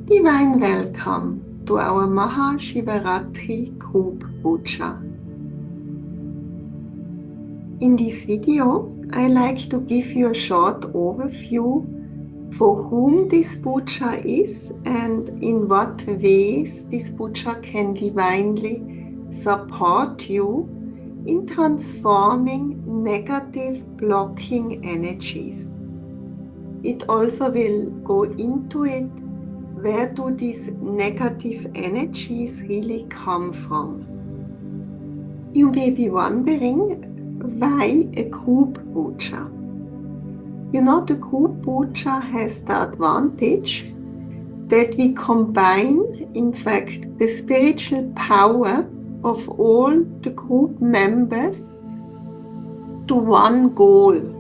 Divine welcome to our Maha Shivratri group Pooja. In this video, I like to give you a short overview for whom this Pooja is and in what ways this Pooja can divinely support you in transforming negative blocking energies. It also will go into it. Where do these negative energies really come from? You may be wondering, why a group puja? You know, the group puja has the advantage that we combine, in fact, the spiritual power of all the group members to one goal.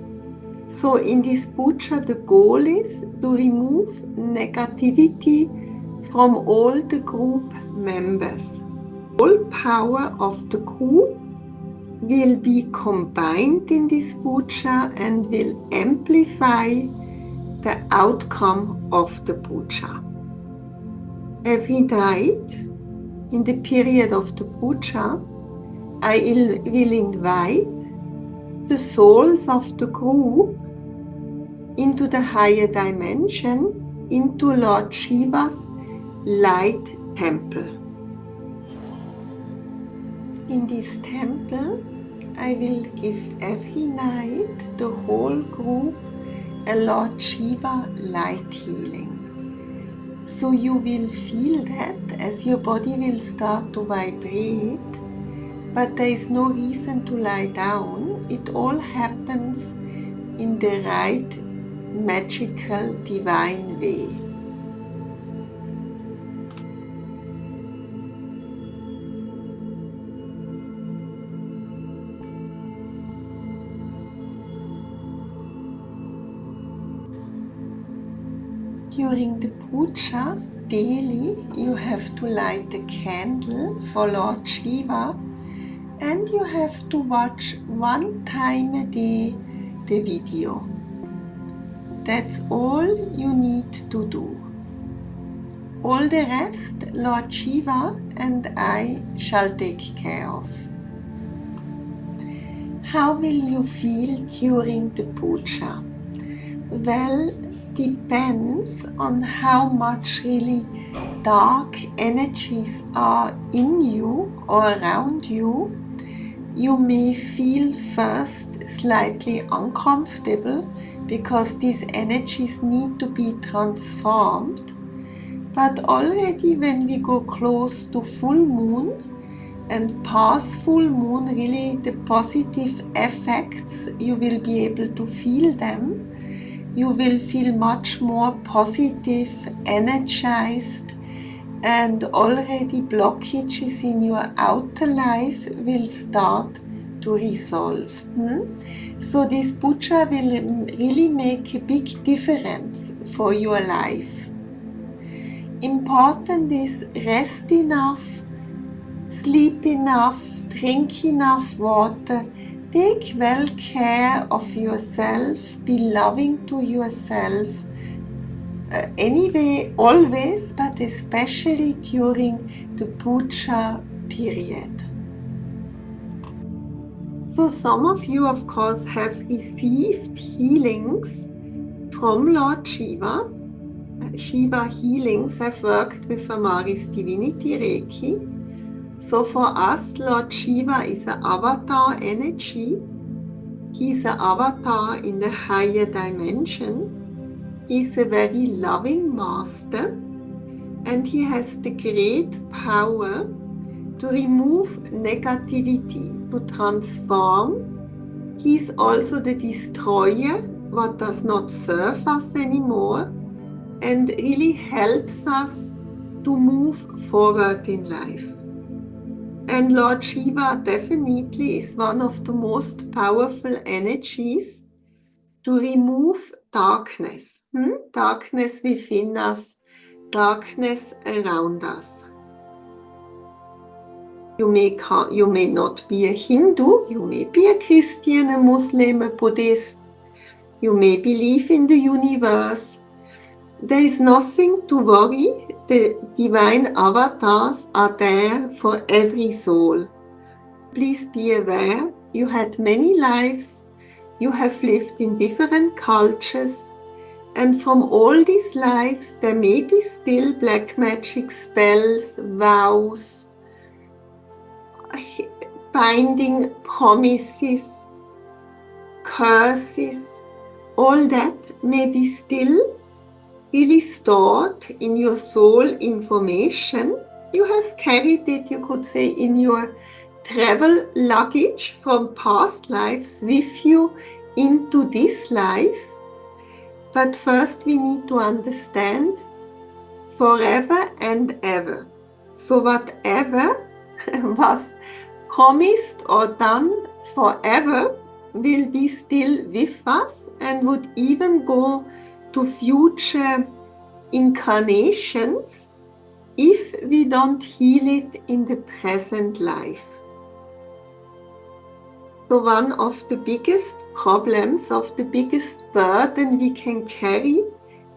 So in this puja, the goal is to remove negativity from all the group members. All power of the group will be combined in this puja and will amplify the outcome of the puja. Every night, in the period of the puja, I will invite the souls of the group into the higher dimension, into Lord Shiva's light temple. In this temple, I will give every night the whole group a Lord Shiva light healing. So you will feel that as your body will start to vibrate, but there is no reason to lie down. It all happens in the right, magical, divine way. During the puja, daily, you have to light a candle for Lord Shiva, and you have to watch one time a day the video. That's all you need to do. All the rest, Lord Shiva and I shall take care of. How will you feel during the puja? Well, depends on how much really dark energies are in you or around you. You may feel first slightly uncomfortable because these energies need to be transformed. But already when we go close to full moon and past full moon, really the positive effects, you will be able to feel them. You will feel much more positive, energized, and already blockages in your outer life will start to resolve. So this puja will really make a big difference for your life. Important is rest enough, sleep enough, drink enough water. Take well care of yourself, be loving to yourself, anyway, always, but especially during the puja period. So some of you, of course, have received healings from Lord Shiva. Shiva healings. I've worked with Amaris Divinity Reiki. So for us, Lord Shiva is an avatar energy. He's an avatar in the higher dimension. He's a very loving master, and he has the great power to remove negativity, to transform. He's also the destroyer, what does not serve us anymore, and really helps us to move forward in life. And Lord Shiva definitely is one of the most powerful energies to remove darkness. Darkness within us, darkness around us. You may not be a Hindu, you may be a Christian, a Muslim, a Buddhist. You may believe in the universe. There is nothing to worry. The divine avatars are there for every soul. Please be aware, you had many lives, you have lived in different cultures, and from all these lives there may be still black magic spells, vows, binding promises, curses, all that may be still really stored in your soul information. You have carried it, you could say, in your travel luggage from past lives with you into this life. But first we need to understand forever and ever. So whatever was promised or done forever will be still with us and would even go to future incarnations if we don't heal it in the present life. So one of the biggest problems, of the biggest burden we can carry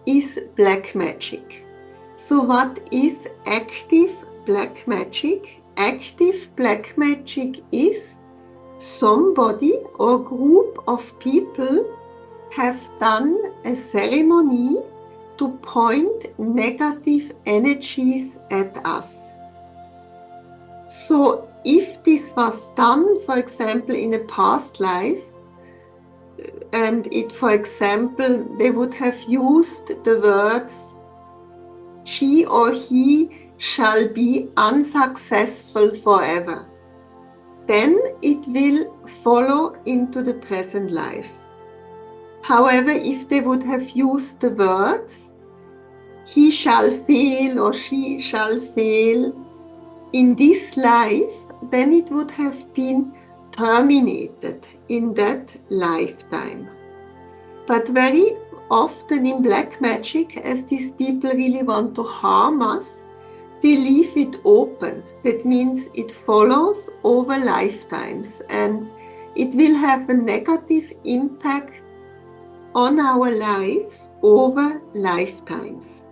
is black magic. So what is active black magic? Active black magic is somebody or group of people have done a ceremony to point negative energies at us. So if this was done, for example, in a past life, and it, for example, they would have used the words, she or he shall be unsuccessful forever, then it will follow into the present life. However, if they would have used the words, he shall fail or she shall fail in this life, then it would have been terminated in that lifetime. But very often in black magic, as these people really want to harm us, they leave it open. That means it follows over lifetimes and it will have a negative impact on our lives over lifetimes.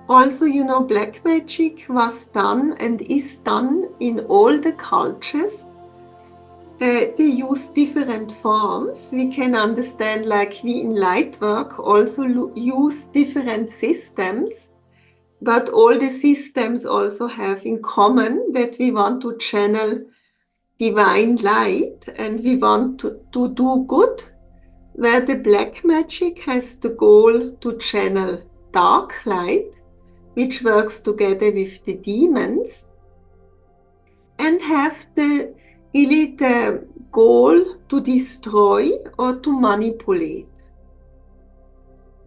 Also, you know, black magic was done and is done in all the cultures. They use different forms. We can understand, like we in light work also use different systems, but all the systems also have in common that we want to channel divine light and we want to do good, where the black magic has the goal to channel dark light, which works together with the demons, and have really the goal to destroy or to manipulate.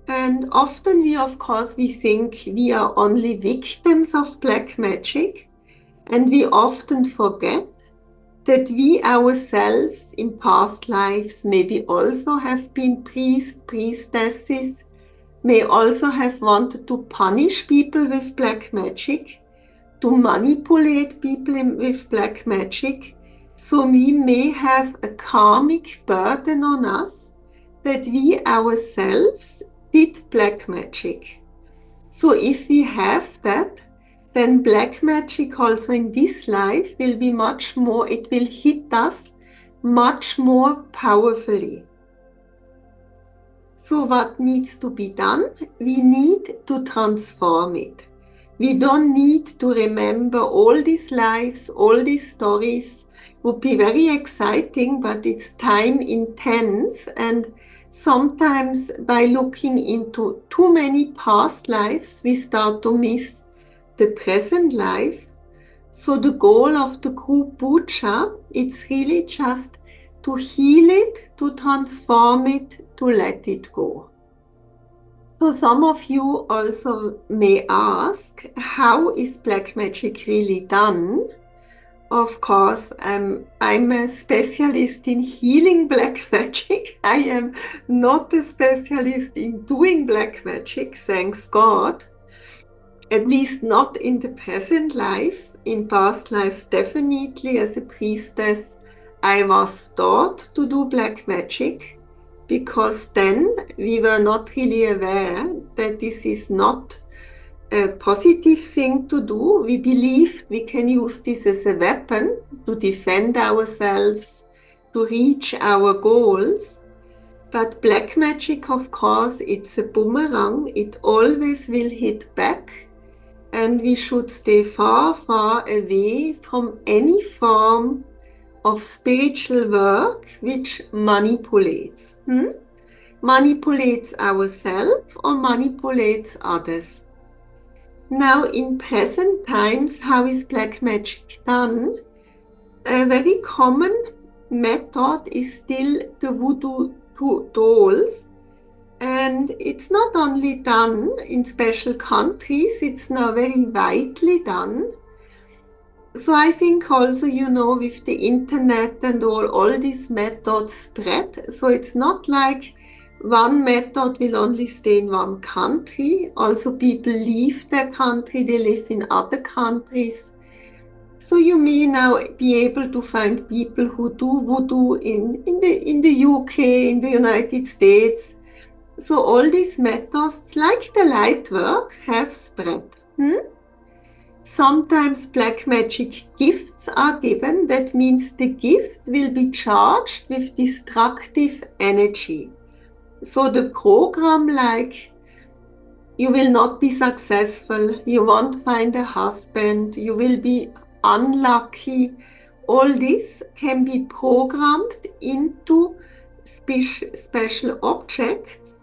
And often we think we are only victims of black magic, and we often forget that we ourselves in past lives maybe also have been priests, priestesses, may also have wanted to punish people with black magic, to manipulate people with black magic. So we may have a karmic burden on us that we ourselves did black magic. So if we have that, then black magic also in this life will be much more, it will hit us much more powerfully. So what needs to be done? We need to transform it. We don't need to remember all these lives, all these stories. Would be very exciting, but it's time intense, and sometimes by looking into too many past lives, we start to miss the present life. So the goal of the group Pooja, it's really just to heal it, to transform it, to let it go. So some of you also may ask, how is black magic really done? Of course, I'm a specialist in healing black magic. I am not a specialist in doing black magic, thanks God. At least not in the present life. In past lives, definitely as a priestess, I was taught to do black magic because then we were not really aware that this is not a positive thing to do. We believed we can use this as a weapon to defend ourselves, to reach our goals. But black magic, of course, it's a boomerang. It always will hit back. And we should stay far, far away from any form of spiritual work which manipulates. Manipulates ourselves or manipulates others. Now, in present times, how is black magic done? A very common method is still the voodoo dolls. And it's not only done in special countries, it's now very widely done. So I think also, with the internet and all these methods spread, so it's not like one method will only stay in one country. Also, people leave their country, they live in other countries. So you may now be able to find people who do voodoo in the UK, in the United States. So all these methods, like the light work, have spread. Sometimes black magic gifts are given. That means the gift will be charged with destructive energy. So the program, like, you will not be successful, you won't find a husband, you will be unlucky, all this can be programmed into special objects.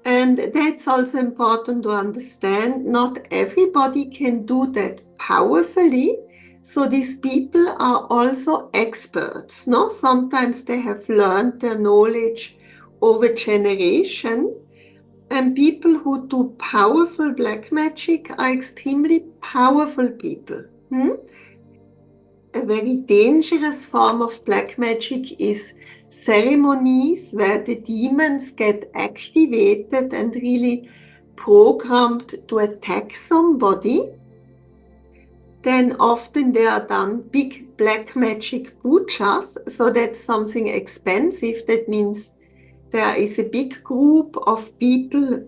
And that's also important to understand. Not everybody can do that powerfully. So these people are also experts. No? Sometimes they have learned their knowledge over generation. And people who do powerful black magic are extremely powerful people. A very dangerous form of black magic is ceremonies where the demons get activated and really programmed to attack somebody. Then often they are done big black magic pujas, so that's something expensive. That means there is a big group of people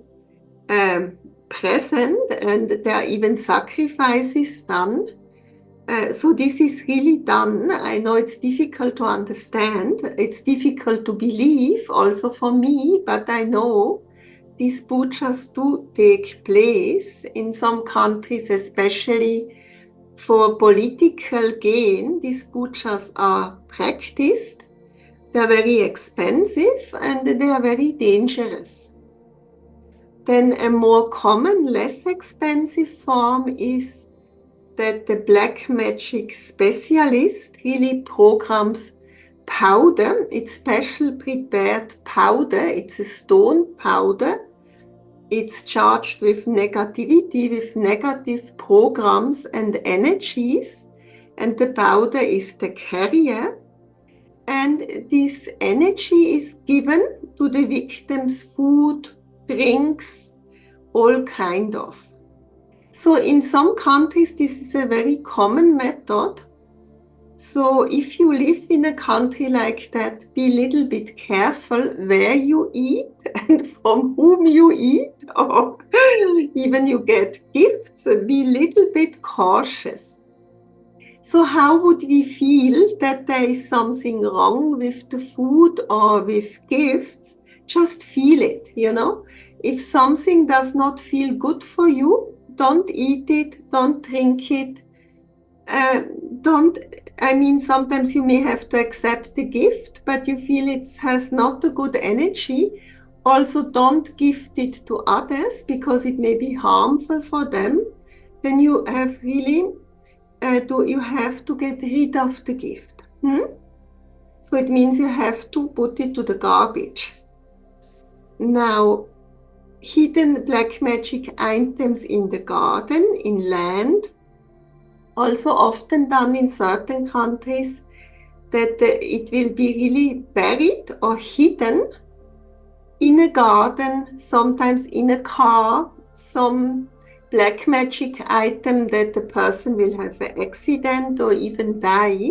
present, and there are even sacrifices done. So this is really done. I know it's difficult to understand. It's difficult to believe also for me, but I know these pujas do take place in some countries, especially for political gain. These pujas are practiced. They're very expensive and they are very dangerous. Then a more common, less expensive form is that the black magic specialist really programs powder. It's special prepared powder. It's a stone powder. It's charged with negativity, with negative programs and energies. And the powder is the carrier. And this energy is given to the victims food, drinks, all kind of. So in some countries, this is a very common method. So if you live in a country like that, be a little bit careful where you eat and from whom you eat, or even you get gifts. Be a little bit cautious. So how would we feel that there is something wrong with the food or with gifts? Just feel it, If something does not feel good for you, don't eat it, don't drink it. Sometimes you may have to accept the gift, but you feel it has not a good energy. Also, don't gift it to others because it may be harmful for them. Then you have really, you have to get rid of the gift. So it means you have to put it to the garbage. Now, hidden black magic items in the garden, in land, also often done in certain countries, that it will be really buried or hidden in a garden, sometimes in a car, some black magic item that the person will have an accident or even die.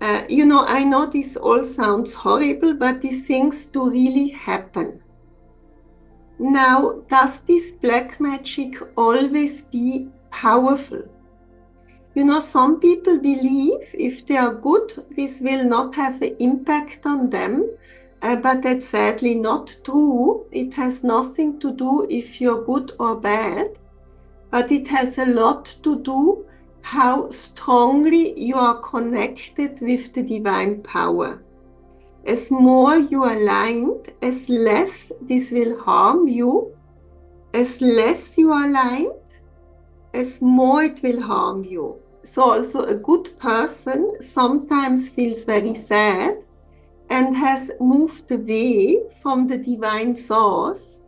I know this all sounds horrible, but these things do really happen. Now, does this black magic always be powerful? Some people believe if they are good, this will not have an impact on them, but that's sadly not true. It has nothing to do if you're good or bad, but it has a lot to do how strongly you are connected with the divine power. As more you are aligned, as less this will harm you. As less you are aligned, as more it will harm you. So also a good person sometimes feels very sad and has moved away from the divine source.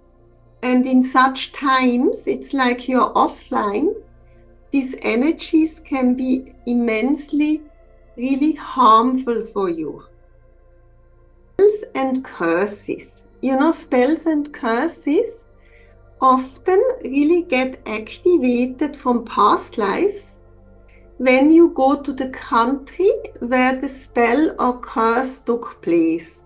And in such times, it's like you're offline. These energies can be immensely, really harmful for you. Spells and curses. Spells and curses often really get activated from past lives when you go to the country where the spell or curse took place.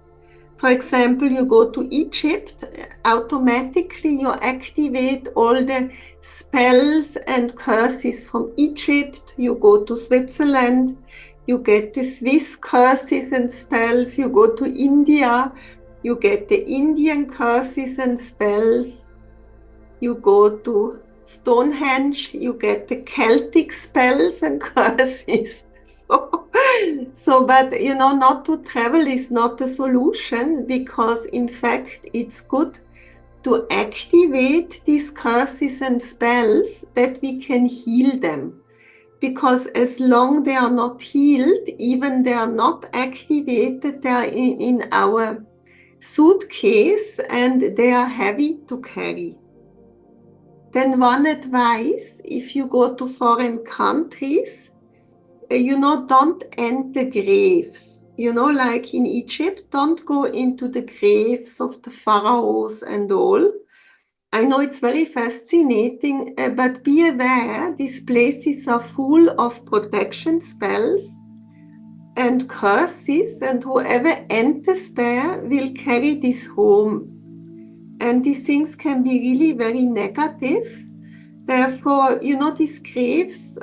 For example, you go to Egypt, automatically you activate all the spells and curses from Egypt. You go to Switzerland, you get the Swiss curses and spells. You go to India, you get the Indian curses and spells. You go to Stonehenge, you get the Celtic spells and curses. But not to travel is not a solution, because in fact it's good to activate these curses and spells that we can heal them. Because as long they are not healed, even they are not activated, they are in our suitcase and they are heavy to carry. Then one advice, if you go to foreign countries, don't enter graves. Like in Egypt, don't go into the graves of the pharaohs and all. I know it's very fascinating, but be aware, these places are full of protection spells and curses, and whoever enters there will carry this home. And these things can be really very negative. Therefore, these graves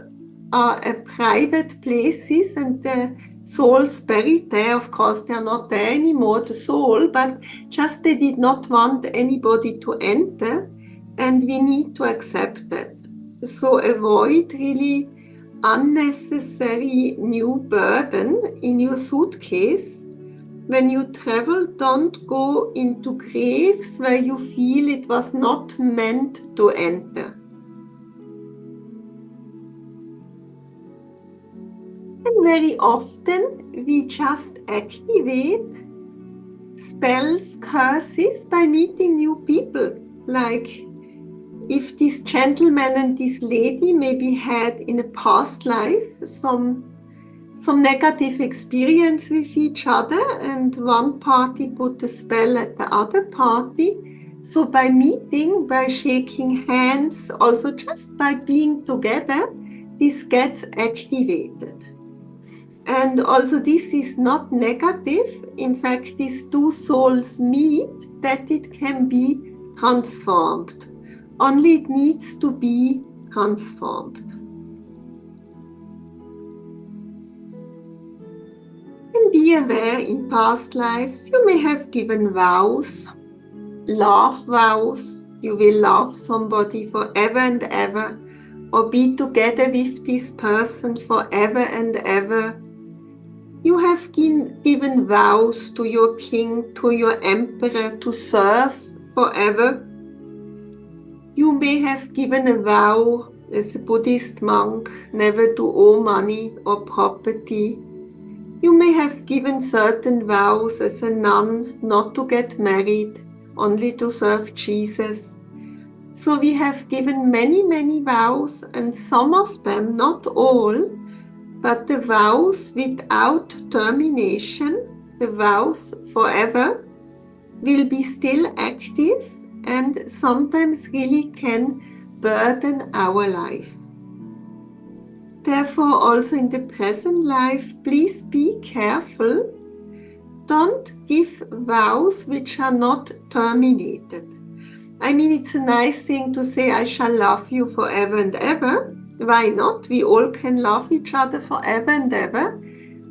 are private places, and the souls buried there, of course, they are not there anymore, the soul, but just they did not want anybody to enter, and we need to accept that. So avoid really unnecessary new burden in your suitcase. When you travel, don't go into graves where you feel it was not meant to enter. And very often we just activate spells, curses by meeting new people. Like if this gentleman and this lady maybe had in a past life some negative experience with each other, and one party put a spell at the other party. So by meeting, by shaking hands, also just by being together, this gets activated. And also this is not negative. In fact, these two souls meet, that it can be transformed. Only it needs to be transformed. And be aware, in past lives you may have given vows, love vows. You will love somebody forever and ever, or be together with this person forever and ever. You have given vows to your king, to your emperor, to serve forever. You may have given a vow as a Buddhist monk never to owe money or property. You may have given certain vows as a nun not to get married, only to serve Jesus. So we have given many, many vows, and some of them, not all, but the vows without termination, the vows forever, will be still active and sometimes really can burden our life. Therefore, also in the present life, please be careful. Don't give vows which are not terminated. I mean, it's a nice thing to say, I shall love you forever and ever. Why not? We all can love each other forever and ever.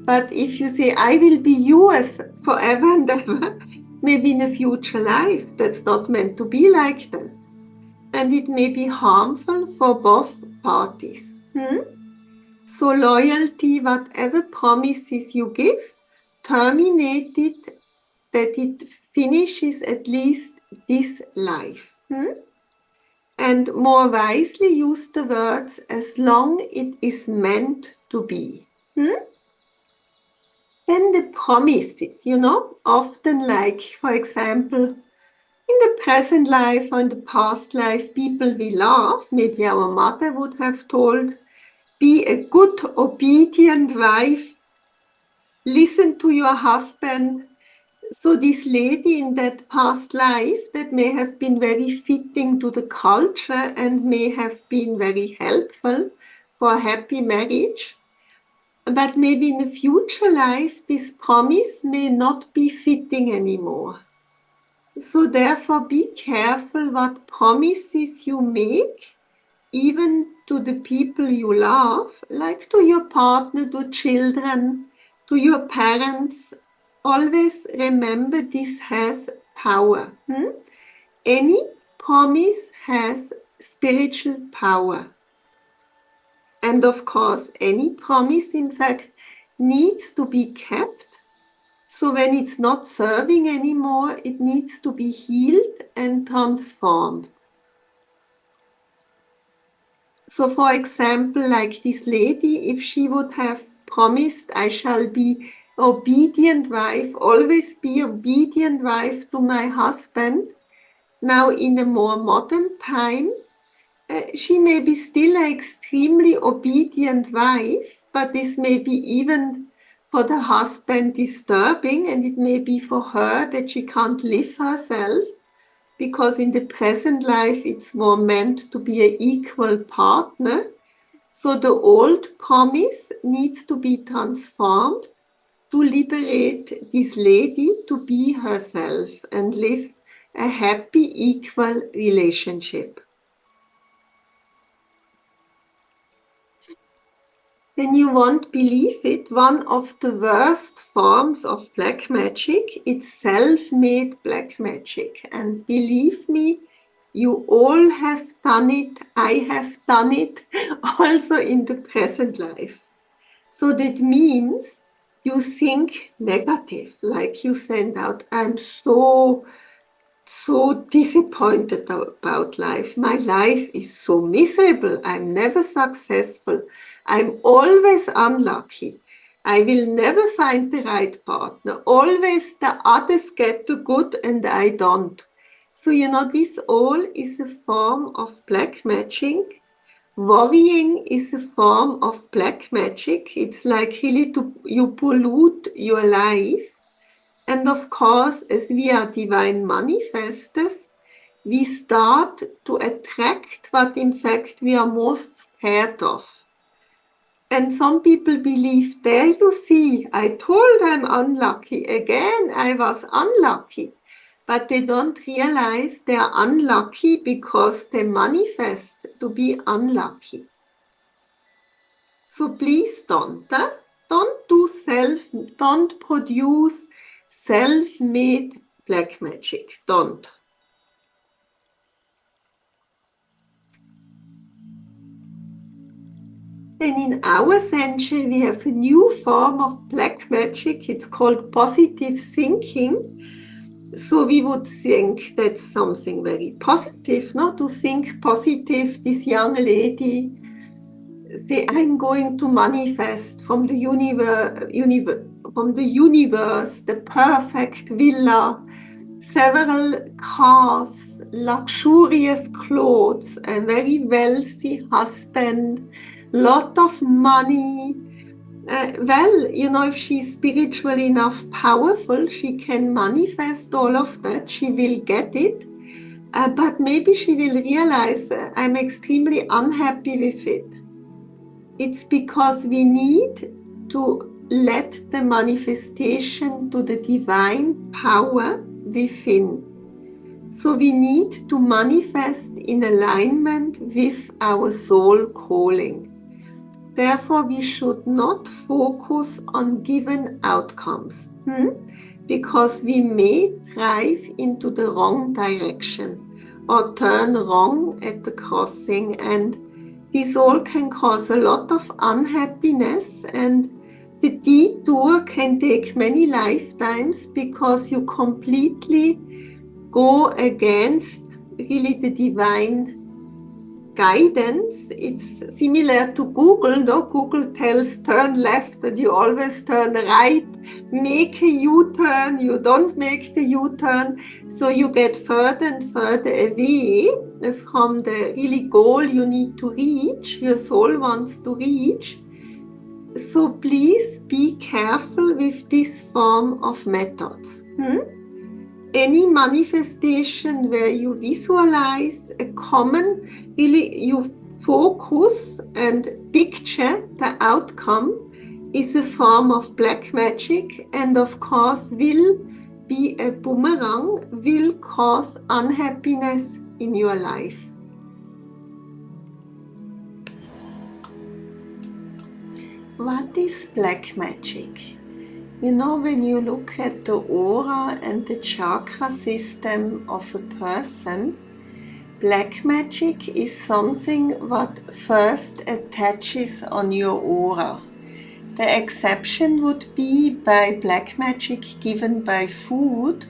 But if you say, I will be yours forever and ever, maybe in a future life, that's not meant to be like that. And it may be harmful for both parties. So loyalty, whatever promises you give, terminate it, that it finishes at least this life. And more wisely use the words, as long it is meant to be. And the promises, often like, for example, in the present life or in the past life, people we love, maybe our mother would have told, be a good, obedient wife, listen to your husband. So this lady in that past life, that may have been very fitting to the culture and may have been very helpful for a happy marriage. But maybe in a future life, this promise may not be fitting anymore. So therefore, be careful what promises you make, even to the people you love, like to your partner, to children, to your parents. Always remember this has power. Any promise has spiritual power. And of course, any promise, in fact, needs to be kept. So when it's not serving anymore, it needs to be healed and transformed. So for example, like this lady, if she would have promised, I shall be obedient wife, always be obedient wife to my husband, now in a more modern time, she may be still an extremely obedient wife, but this may be even for the husband disturbing, and it may be for her that she can't live herself, because in the present life it's more meant to be an equal partner. So the old promise needs to be transformed to liberate this lady to be herself and live a happy, equal relationship. When you won't believe it, one of the worst forms of black magic is self-made black magic. And believe me, you all have done it, I have done it, also in the present life. So that means you think negative, like you send out, I'm so disappointed about life. My life is so miserable. I'm never successful. I'm always unlucky. I will never find the right partner. Always the others get the good and I don't. So, this all is a form of black magic. Worrying is a form of black magic. It's like really you pollute your life. And of course, as we are divine manifestors, we start to attract what in fact we are most scared of. And some people believe, there you see, I told I'm unlucky. Again, I was unlucky. But they don't realize they are unlucky because they manifest to be unlucky. So please don't produce self-made black magic. Don't. And in our century, we have a new form of black magic. It's called positive thinking. So we would think that's something very positive, not to think positive. This young lady, I'm going to manifest from the universe, the perfect villa, several cars, luxurious clothes, a very wealthy husband, lot of money. If she's spiritually enough powerful, she can manifest all of that. She will get it. But maybe she will realize I'm extremely unhappy with it. It's because we need to let the manifestation to the divine power within. So we need to manifest in alignment with our soul calling. Therefore, we should not focus on given outcomes, because we may drive into the wrong direction or turn wrong at the crossing, and this all can cause a lot of unhappiness, and the detour can take many lifetimes because you completely go against really the divine guidance. It's similar to Google. No, Google tells turn left, and you always turn right. Make a U-turn. You don't make the U-turn, so you get further and further away from the really goal you need to reach, your soul wants to reach. So please be careful with this form of methods. Any manifestation where you visualize a common, really you focus and picture the outcome, is a form of black magic, and of course will be a boomerang, will cause unhappiness in your life. What is black magic? You know, when you look at the aura and the chakra system of a person, black magic is something what first attaches on your aura. The exception would be by black magic given by food,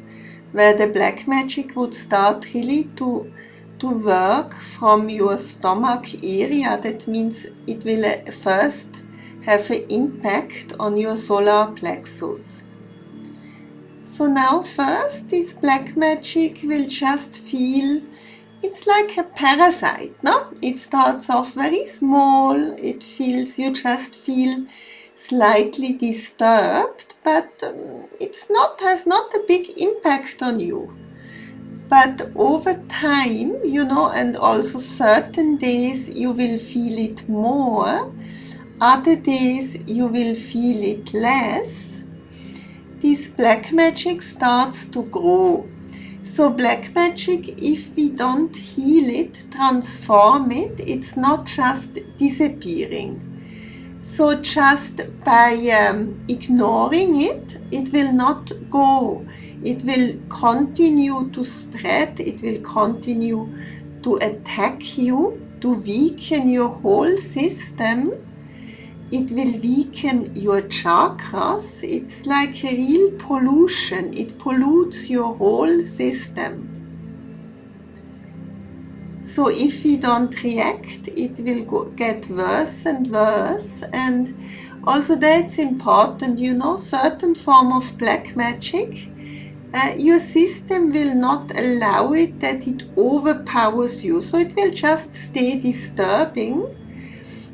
where the black magic would start really to work from your stomach area. That means it will first have an impact on your solar plexus. So now first this black magic will just feel, it's like a parasite, no? It starts off very small, it feels, you just feel slightly disturbed, but has not a big impact on you. But over time, you know, and also certain days you will feel it more, other days you will feel it less. This black magic starts to grow. So black magic, if we don't heal it, transform it, it's not just disappearing. So just by ignoring it, it will not go. It will continue to spread, it will continue to attack you, to weaken your whole system. It will weaken your chakras. It's like a real pollution. It pollutes your whole system. So if we don't react, it will get worse and worse. And also that's important, you know, certain form of black magic, your system will not allow it that it overpowers you. So it will just stay disturbing.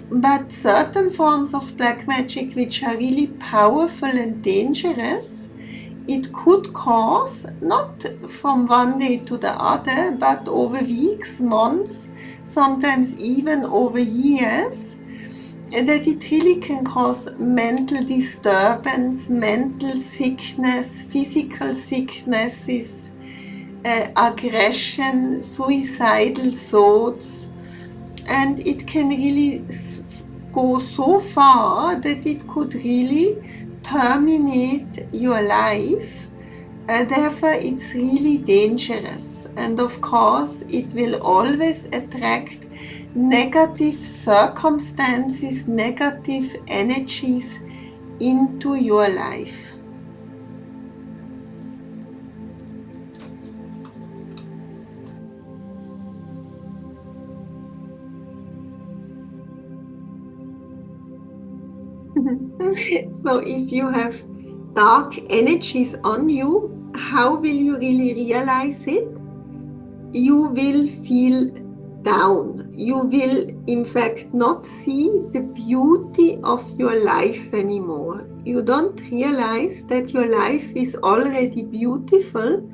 But certain forms of black magic which are really powerful and dangerous, it could cause, not from one day to the other, but over weeks, months, sometimes even over years, that it really can cause mental disturbance, mental sickness, physical sicknesses, aggression, suicidal thoughts. And it can really go so far that it could really terminate your life. Therefore, it's really dangerous. And of course, it will always attract negative circumstances, negative energies into your life. So if you have dark energies on you, how will you really realize it? You will feel down. You will in fact not see the beauty of your life anymore. You don't realize that your life is already beautiful.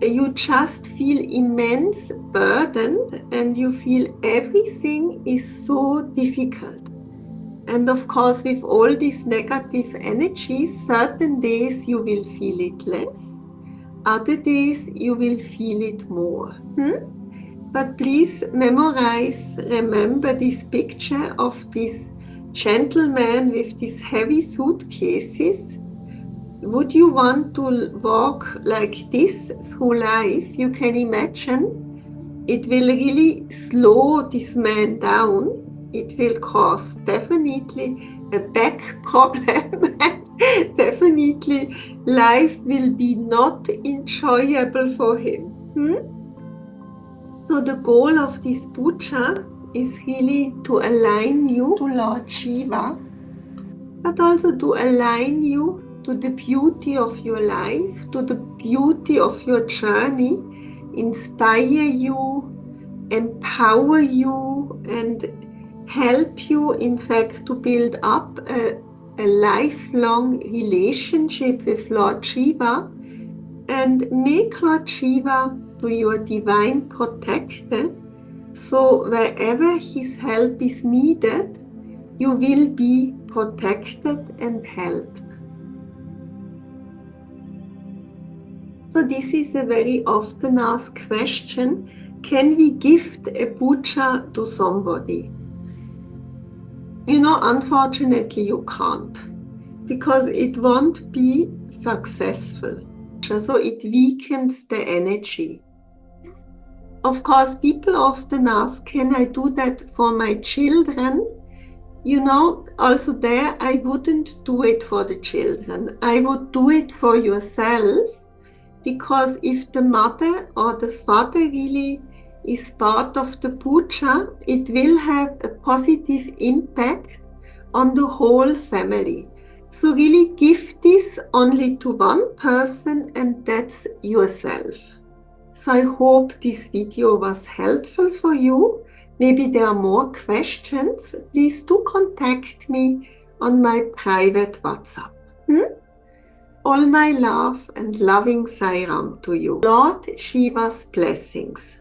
You just feel immense burdened, and you feel everything is so difficult. And of course, with all these negative energies, certain days you will feel it less, other days you will feel it more. But please memorize, remember this picture of this gentleman with these heavy suitcases. Would you want to walk like this through life? You can imagine it will really slow this man down. It will cause definitely a back problem. And definitely life will be not enjoyable for him. So the goal of this puja is really to align you to Lord Shiva, but also to align you to the beauty of your life, to the beauty of your journey, inspire you, empower you, and help you, in fact, to build up a lifelong relationship with Lord Shiva and make Lord Shiva to your divine protector. So wherever his help is needed, you will be protected and helped. So this is a very often asked question. Can we gift a puja to somebody? Unfortunately you can't, because it won't be successful. So it weakens the energy. Of course, people often ask, can I do that for my children? Also there, I wouldn't do it for the children. I would do it for yourself, because if the mother or the father really is part of the puja, it will have a positive impact on the whole family. So really give this only to one person, and that's yourself. So I hope this video was helpful for you. Maybe there are more questions. Please do contact me on my private WhatsApp. All my love and loving Sairam to you. Lord Shiva's blessings.